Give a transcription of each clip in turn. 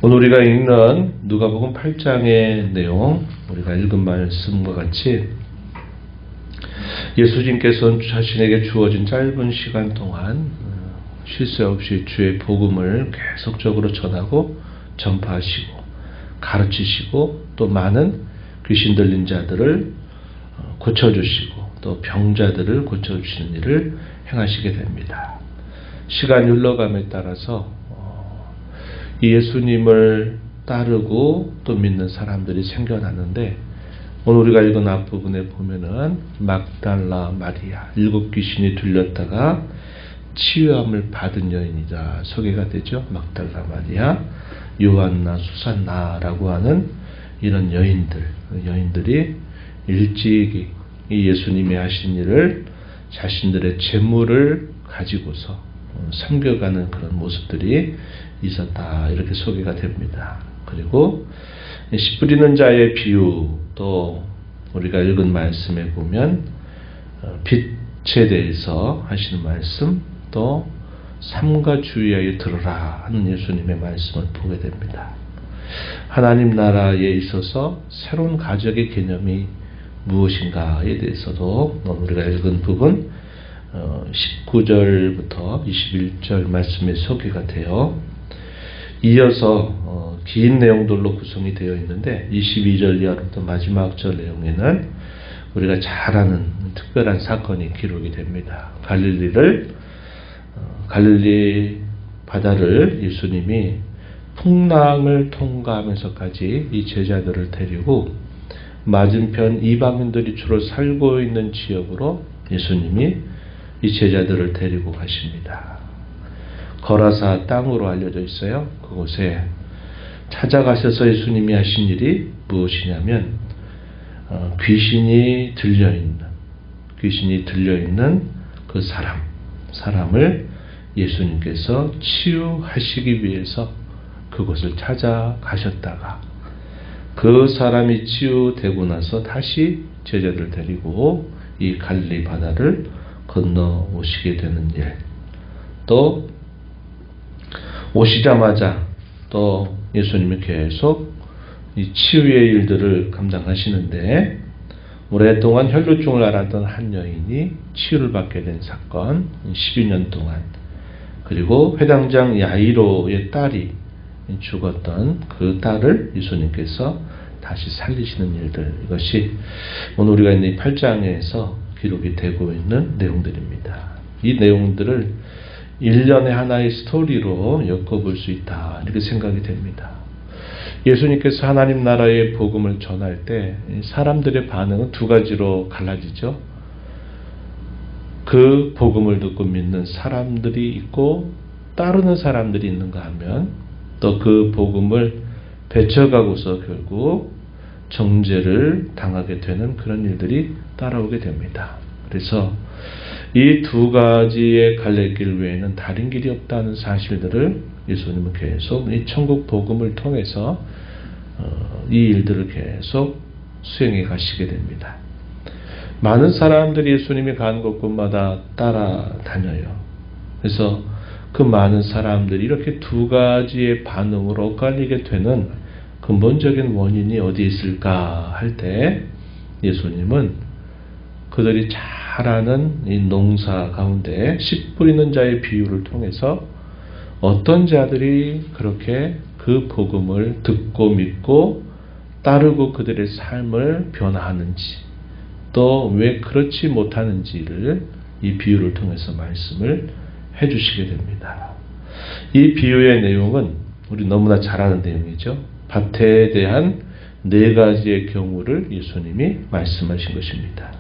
오늘 우리가 읽는 누가복음 8장의 내용, 우리가 읽은 말씀과 같이 예수님께서는 자신에게 주어진 짧은 시간 동안 쉴 새 없이 주의 복음을 계속적으로 전하고 전파하시고 가르치시고 또 많은 귀신 들린 자들을 고쳐주시고 또 병자들을 고쳐주시는 일을 행하시게 됩니다. 시간이 흘러감에 따라서 이 예수님을 따르고 또 믿는 사람들이 생겨났는데, 오늘 우리가 읽은 앞부분에 보면은 막달라 마리아, 7 귀신이 들렸다가 치유함을 받은 여인이다 소개가 되죠. 막달라 마리아, 요한나, 수산나라고 하는 이런 여인들이 일찍이 이 예수님이 하신 일을 자신들의 재물을 가지고서 섬겨가는 그런 모습들이 있었다, 이렇게 소개가 됩니다. 그리고 씨 뿌리는 자의 비유, 또 우리가 읽은 말씀에 보면 빛에 대해서 하시는 말씀, 또 삼가 주의하여 들으라 하는 예수님의 말씀을 보게 됩니다. 하나님 나라에 있어서 새로운 가족의 개념이 무엇인가에 대해서도 우리가 읽은 부분 19절부터 21절 말씀에 소개가 돼요. 이어서 긴 내용들로 구성이 되어 있는데 22절 이하부터 마지막 절 내용에는 우리가 잘 아는 특별한 사건이 기록이 됩니다. 갈릴리 바다를 예수님이 풍랑을 통과하면서까지 이 제자들을 데리고 맞은편 이방인들이 주로 살고 있는 지역으로 예수님이 이 제자들을 데리고 가십니다. 거라사 땅으로 알려져 있어요. 그곳에 찾아가셔서 예수님이 하신 일이 무엇이냐면 귀신이 들려있는 그 사람을 예수님께서 치유하시기 위해서 그곳을 찾아가셨다가 그 사람이 치유되고 나서 다시 제자들 데리고 이 갈릴리 바다를 건너오시게 되는 일, 또 오시자마자 또 예수님이 계속 이 치유의 일들을 감당하시는데, 오랫동안 혈루증을 앓았던 한 여인이 치유를 받게 된 사건, 12년 동안, 그리고 회당장 야이로의 딸이 죽었던 그 딸을 예수님께서 다시 살리시는 일들, 이것이 오늘 우리가 있는 이 8장에서 기록이 되고 있는 내용들입니다. 이 내용들을 일련의 하나의 스토리로 엮어볼 수 있다, 이렇게 생각이 됩니다. 예수님께서 하나님 나라의 복음을 전할 때 사람들의 반응은 두 가지로 갈라지죠. 그 복음을 듣고 믿는 사람들이 있고 따르는 사람들이 있는가 하면, 또 그 복음을 배쳐가고서 결국 정죄를 당하게 되는 그런 일들이 따라오게 됩니다. 그래서 이 두 가지의 갈래길 외에는 다른 길이 없다는 사실들을 예수님은 계속 이 천국 복음을 통해서 이 일들을 계속 수행해 가시게 됩니다. 많은 사람들이 예수님이 간 곳곳마다 따라다녀요. 그래서 그 많은 사람들이 이렇게 두 가지의 반응으로 엇갈리게 되는 근본적인 원인이 어디에 있을까 할 때, 예수님은 그들이 잘 아는 이 농사 가운데 씨 뿌리는 자의 비유를 통해서 어떤 자들이 그렇게 그 복음을 듣고 믿고 따르고 그들의 삶을 변화하는지, 또 왜 그렇지 못하는지를 이 비유를 통해서 말씀을 해주시게 됩니다. 이 비유의 내용은 우리 너무나 잘 아는 내용이죠. 밭에 대한 4가지의 경우를 예수님이 말씀하신 것입니다.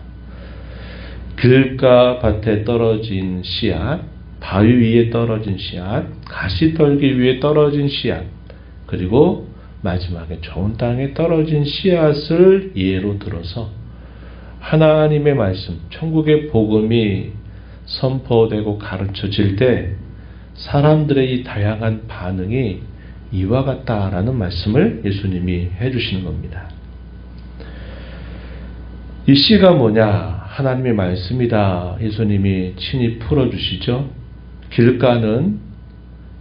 길가 밭에 떨어진 씨앗, 바위 위에 떨어진 씨앗, 가시떨기 위에 떨어진 씨앗, 그리고 마지막에 좋은 땅에 떨어진 씨앗을 예로 들어서 하나님의 말씀, 천국의 복음이 선포되고 가르쳐질 때 사람들의 이 다양한 반응이 이와 같다라는 말씀을 예수님이 해주시는 겁니다. 이 씨가 뭐냐? 하나님의 말씀이다. 예수님이 친히 풀어주시죠. 길가는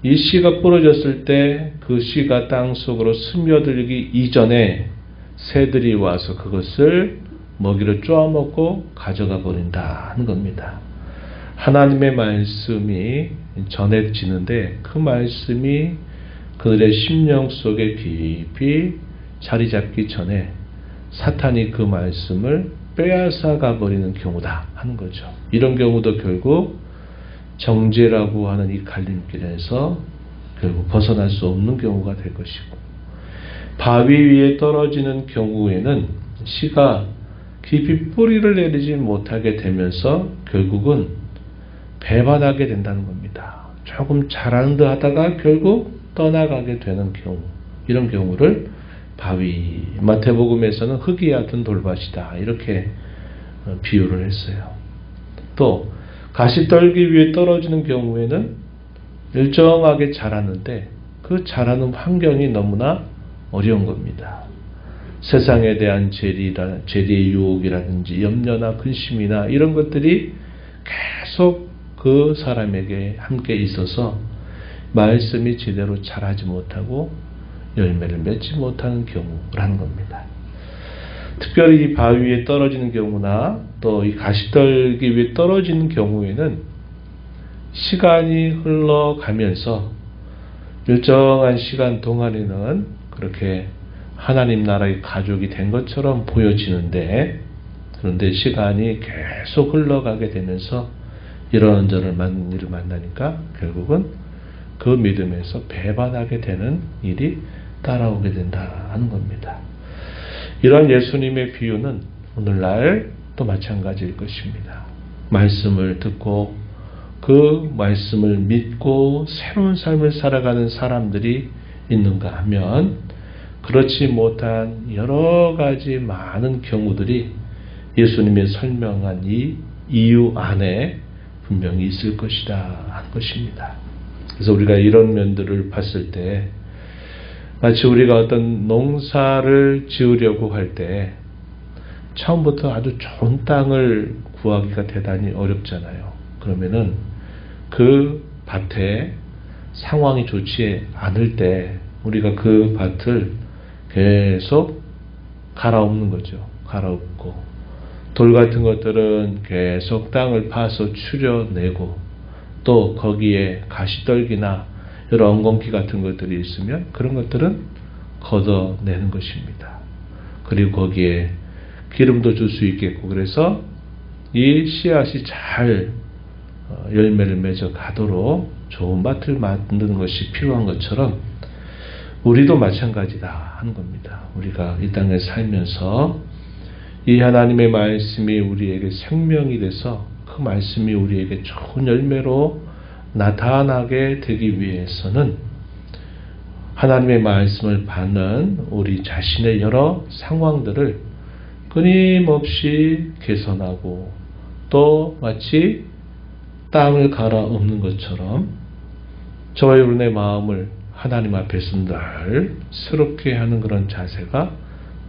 이 씨가 부러졌을 때 그 씨가 땅 속으로 스며들기 이전에 새들이 와서 그것을 먹이로 쪼아먹고 가져가 버린다는 겁니다. 하나님의 말씀이 전해지는데 그 말씀이 그들의 심령 속에 깊이 자리 잡기 전에 사탄이 그 말씀을 빼앗아 가버리는 경우다 하는 거죠. 이런 경우도 결국 정죄라고 하는 이 갈림길에서 결국 벗어날 수 없는 경우가 될 것이고, 바위 위에 떨어지는 경우에는 씨가 깊이 뿌리를 내리지 못하게 되면서 결국은 배반하게 된다는 겁니다. 조금 자라는 듯 하다가 결국 떠나가게 되는 경우, 이런 경우를 바위, 마태복음에서는 흙이 얕은 돌밭이다 이렇게 비유를 했어요. 또 가시떨기 위에 떨어지는 경우에는 일정하게 자랐는데 그 자라는 환경이 너무나 어려운 겁니다. 세상에 대한 재리의 유혹이라든지 염려나 근심이나 이런 것들이 계속 그 사람에게 함께 있어서 말씀이 제대로 자라지 못하고 열매를 맺지 못하는 경우라는 겁니다. 특별히 이 바위 위에 떨어지는 경우나 또 이 가시떨기 위에 떨어지는 경우에는 시간이 흘러가면서 일정한 시간 동안에는 그렇게 하나님 나라의 가족이 된 것처럼 보여지는데, 그런데 시간이 계속 흘러가게 되면서 이런저런 일을 만나니까 결국은 그 믿음에서 배반하게 되는 일이 따라오게 된다는 겁니다. 이런 예수님의 비유는 오늘날 또 마찬가지일 것입니다. 말씀을 듣고 그 말씀을 믿고 새로운 삶을 살아가는 사람들이 있는가 하면 그렇지 못한 여러 가지 많은 경우들이 예수님이 설명한 이 이유 안에 분명히 있을 것이다 하는 것입니다. 그래서 우리가 이런 면들을 봤을 때 마치 우리가 어떤 농사를 지으려고 할 때 처음부터 아주 좋은 땅을 구하기가 대단히 어렵잖아요. 그러면은 그 밭에 상황이 좋지 않을 때 우리가 그 밭을 계속 갈아엎는 거죠. 갈아엎고 돌 같은 것들은 계속 땅을 파서 추려내고 또 거기에 가시떨기나 여러 엉겅퀴 같은 것들이 있으면 그런 것들은 걷어내는 것입니다. 그리고 거기에 기름도 줄 수 있겠고, 그래서 이 씨앗이 잘 열매를 맺어 가도록 좋은 밭을 만드는 것이 필요한 것처럼 우리도 마찬가지다 하는 겁니다. 우리가 이 땅에 살면서 이 하나님의 말씀이 우리에게 생명이 돼서 그 말씀이 우리에게 좋은 열매로 나타나게 되기 위해서는 하나님의 말씀을 받는 우리 자신의 여러 상황들을 끊임없이 개선하고 또 마치 땅을 갈아엎는 것처럼 저와 여러분의 마음을 하나님 앞에서 늘 새롭게 하는 그런 자세가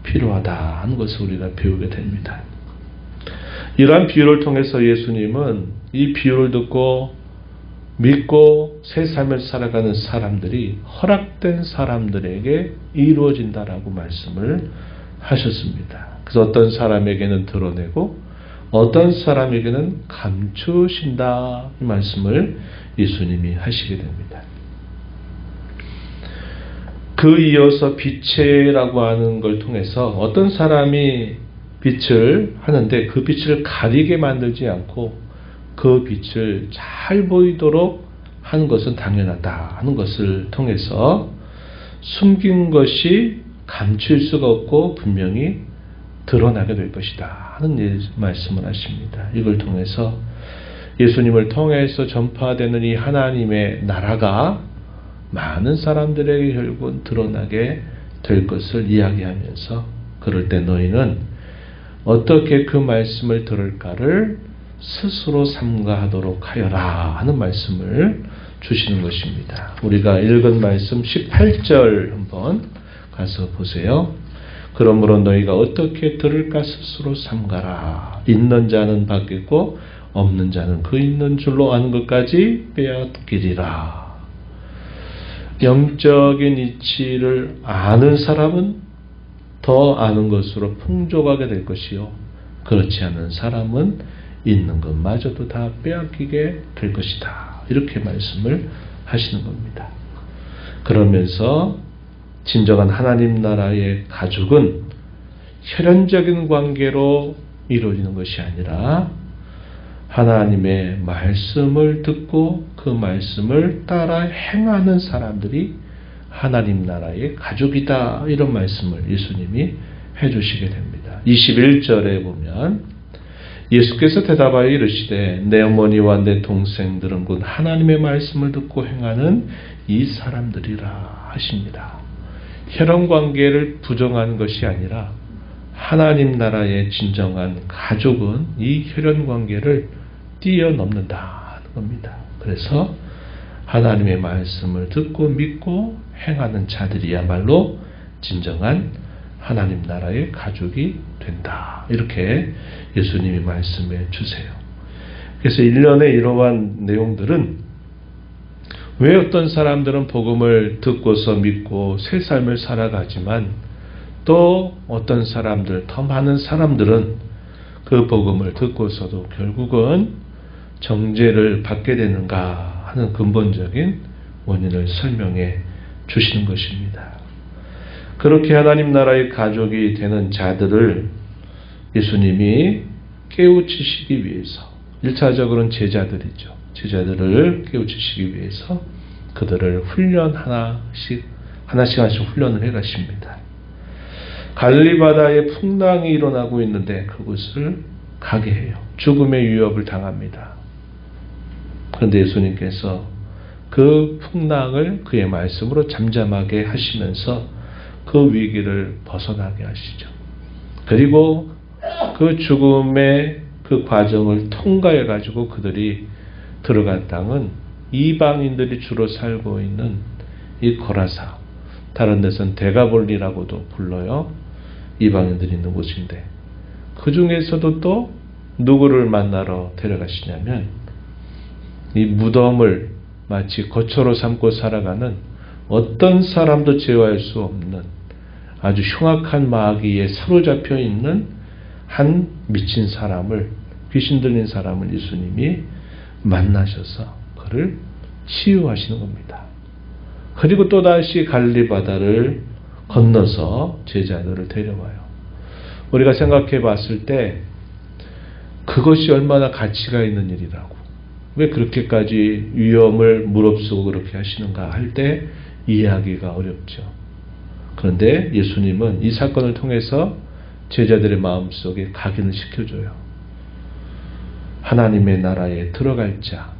필요하다 하는 것을 우리가 배우게 됩니다. 이러한 비유를 통해서 예수님은 이 비유를 듣고 믿고 새 삶을 살아가는 사람들이 허락된 사람들에게 이루어진다라고 말씀을 하셨습니다. 그래서 어떤 사람에게는 드러내고 어떤 사람에게는 감추신다 이 말씀을 예수님이 하시게 됩니다. 그 이어서 빛이라고 하는 걸 통해서 어떤 사람이 빛을 하는데 그 빛을 가리게 만들지 않고 그 빛을 잘 보이도록 하는 것은 당연하다 하는 것을 통해서 숨긴 것이 감출 수가 없고 분명히 드러나게 될 것이다 하는 말씀을 하십니다. 이걸 통해서 예수님을 통해서 전파되는 이 하나님의 나라가 많은 사람들에게 결국은 드러나게 될 것을 이야기하면서 그럴 때 너희는 어떻게 그 말씀을 들을까를 스스로 삼가하도록 하여라 하는 말씀을 주시는 것입니다. 우리가 읽은 말씀 18절 한번 가서 보세요. 그러므로 너희가 어떻게 들을까 스스로 삼가라. 있는 자는 받겠고 없는 자는 그 있는 줄로 아는 것까지 빼앗기리라. 영적인 이치를 아는 사람은 더 아는 것으로 풍족하게 될 것이요, 그렇지 않은 사람은 있는 것마저도 다 빼앗기게 될 것이다. 이렇게 말씀을 하시는 겁니다. 그러면서 진정한 하나님 나라의 가족은 혈연적인 관계로 이루어지는 것이 아니라 하나님의 말씀을 듣고 그 말씀을 따라 행하는 사람들이 하나님 나라의 가족이다. 이런 말씀을 예수님이 해주시게 됩니다. 21절에 보면 예수께서 대답하여 이르시되 내 어머니와 내 동생들은 곧 하나님의 말씀을 듣고 행하는 이 사람들이라 하십니다. 혈연관계를 부정하는 것이 아니라 하나님 나라의 진정한 가족은 이 혈연관계를 뛰어넘는다는 겁니다. 그래서 하나님의 말씀을 듣고 믿고 행하는 자들이야말로 진정한 하나님 나라의 가족이 된다. 이렇게 예수님이 말씀해 주세요. 그래서 일련의 이러한 내용들은 왜 어떤 사람들은 복음을 듣고서 믿고 새 삶을 살아가지만 또 어떤 사람들, 더 많은 사람들은 그 복음을 듣고서도 결국은 정죄를 받게 되는가 하는 근본적인 원인을 설명해 주시는 것입니다. 그렇게 하나님 나라의 가족이 되는 자들을 예수님이 깨우치시기 위해서 1차적으로는 제자들이죠. 제자들을 깨우치시기 위해서 그들을 하나씩 훈련을 해 가십니다. 갈릴리 바다에 풍랑이 일어나고 있는데 그곳을 가게 해요. 죽음의 위협을 당합니다. 그런데 예수님께서 그 풍랑을 그의 말씀으로 잠잠하게 하시면서 그 위기를 벗어나게 하시죠. 그리고 그 죽음의 그 과정을 통과해 가지고 그들이 들어간 땅은 이방인들이 주로 살고 있는 이 고라사, 다른 데서는 데가볼리라고도 불러요. 이방인들이 있는 곳인데 그 중에서도 또 누구를 만나러 데려가시냐면 이 무덤을 마치 거처로 삼고 살아가는 어떤 사람도 제어할 수 없는 아주 흉악한 마귀에 사로잡혀 있는 한 미친 사람을, 귀신 들린 사람을 예수님이 만나셔서 그를 치유하시는 겁니다. 그리고 또다시 갈릴리 바다를 건너서 제자들을 데려와요. 우리가 생각해 봤을 때 그것이 얼마나 가치가 있는 일이라고, 왜 그렇게까지 위험을 무릅쓰고 그렇게 하시는가 할 때 이해하기가 어렵죠. 그런데 예수님은 이 사건을 통해서 제자들의 마음속에 각인을 시켜줘요. 하나님의 나라에 들어갈 자,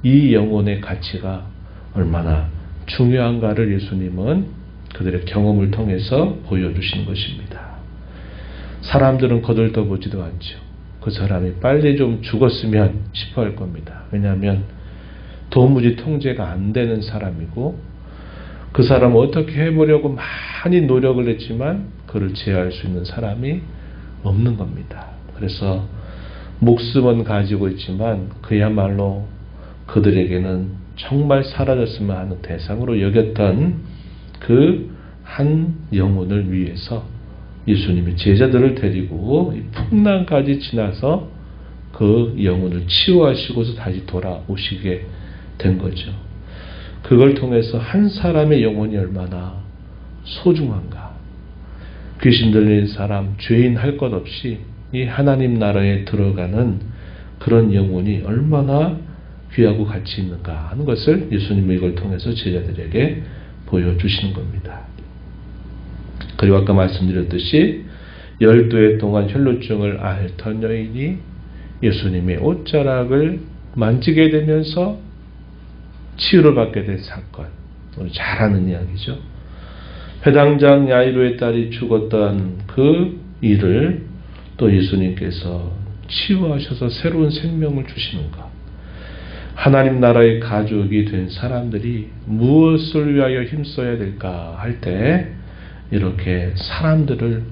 이 영혼의 가치가 얼마나 중요한가를 예수님은 그들의 경험을 통해서 보여주시는 것입니다. 사람들은 거들떠보지도 않죠. 그 사람이 빨리 좀 죽었으면 싶어 할 겁니다. 왜냐하면 도무지 통제가 안 되는 사람이고 그 사람을 어떻게 해보려고 많이 노력을 했지만 그를 제어할 수 있는 사람이 없는 겁니다. 그래서 목숨은 가지고 있지만 그야말로 그들에게는 정말 사라졌으면 하는 대상으로 여겼던 그 한 영혼을 위해서 예수님이 제자들을 데리고 풍랑까지 지나서 그 영혼을 치유하시고서 다시 돌아오시게 된 거죠. 그걸 통해서 한 사람의 영혼이 얼마나 소중한가. 귀신 들린 사람, 죄인 할 것 없이 이 하나님 나라에 들어가는 그런 영혼이 얼마나 귀하고 가치 있는가 하는 것을 예수님이 이걸 통해서 제자들에게 보여주시는 겁니다. 그리고 아까 말씀드렸듯이 12해 동안 혈루증을 앓던 여인이 예수님의 옷자락을 만지게 되면서 치유를 받게 된 사건, 우리 잘 아는 이야기죠. 회당장 야이로의 딸이 죽었던 그 일을 또 예수님께서 치유하셔서 새로운 생명을 주시는 것. 하나님 나라의 가족이 된 사람들이 무엇을 위하여 힘써야 될까 할 때 이렇게 사람들을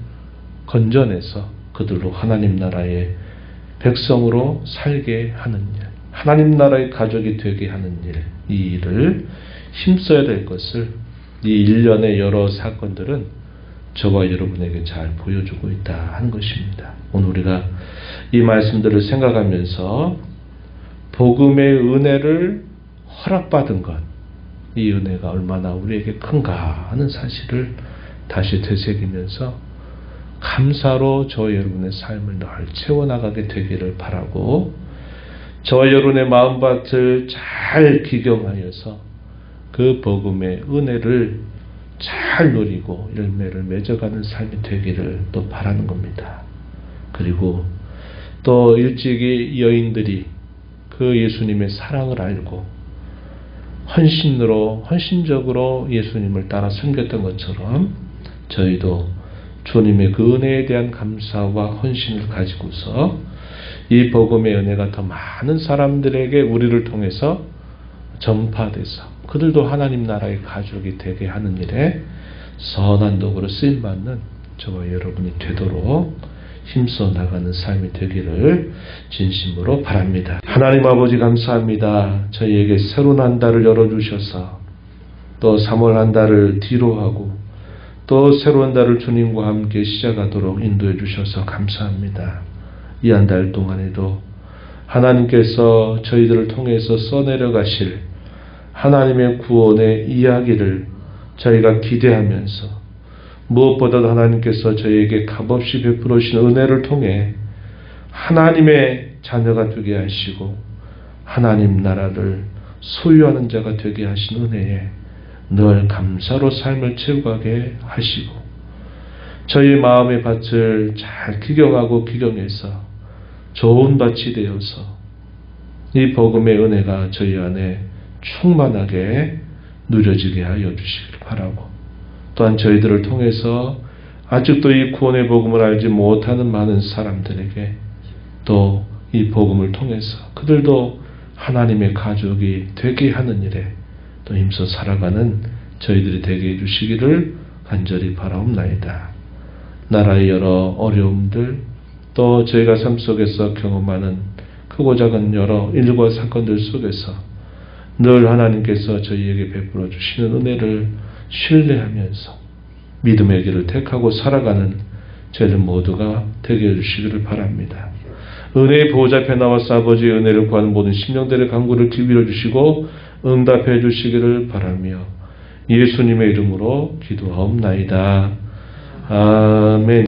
건져내서 그들로 하나님 나라의 백성으로 살게 하는 일, 하나님 나라의 가족이 되게 하는 일, 이 일을 힘써야 될 것을 이 일련의 여러 사건들은 저와 여러분에게 잘 보여주고 있다 하는 것입니다. 오늘 우리가 이 말씀들을 생각하면서 복음의 은혜를 허락받은 것, 이 은혜가 얼마나 우리에게 큰가 하는 사실을 다시 되새기면서 감사로 저와 여러분의 삶을 늘 채워나가게 되기를 바라고, 저와 여러분의 마음밭을 잘 기경하여서 그 복음의 은혜를 잘 누리고 열매를 맺어가는 삶이 되기를 또 바라는 겁니다. 그리고 또 일찍이 여인들이 그 예수님의 사랑을 알고 헌신적으로 예수님을 따라 섬겼던 것처럼 저희도 주님의 그 은혜에 대한 감사와 헌신을 가지고서 이 복음의 은혜가 더 많은 사람들에게 우리를 통해서 전파돼서 그들도 하나님 나라의 가족이 되게 하는 일에 선한 도구로 쓰임받는 저와 여러분이 되도록 힘써 나가는 삶이 되기를 진심으로 바랍니다. 하나님 아버지 감사합니다. 저희에게 새로운 한 달을 열어주셔서 또 3월 한 달을 뒤로 하고 또 새로운 달을 주님과 함께 시작하도록 인도해 주셔서 감사합니다. 이 한 달 동안에도 하나님께서 저희들을 통해서 써내려 가실 하나님의 구원의 이야기를 저희가 기대하면서 무엇보다도 하나님께서 저희에게 값없이 베풀어 주신 은혜를 통해 하나님의 자녀가 되게 하시고 하나님 나라를 소유하는 자가 되게 하신 은혜에 늘 감사로 삶을 채워가게 하시고 저희 마음의 밭을 잘 기경하고 기경해서 좋은 밭이 되어서 이 복음의 은혜가 저희 안에 충만하게 누려지게 하여 주시길 바라고, 또한 저희들을 통해서 아직도 이 구원의 복음을 알지 못하는 많은 사람들에게 또 이 복음을 통해서 그들도 하나님의 가족이 되게 하는 일에 또 힘써 살아가는 저희들이 되게 해주시기를 간절히 바라옵나이다. 나라의 여러 어려움들 또 저희가 삶 속에서 경험하는 크고 작은 여러 일과 사건들 속에서 늘 하나님께서 저희에게 베풀어 주시는 은혜를 신뢰하면서 믿음의 길을 택하고 살아가는 저희들 모두가 되게 해주시기를 바랍니다. 은혜의 보호자 앞에 나와서 아버지의 은혜를 구하는 모든 심령들의 간구를 기울여 주시고 응답해 주시기를 바라며 예수님의 이름으로 기도하옵나이다. 아멘.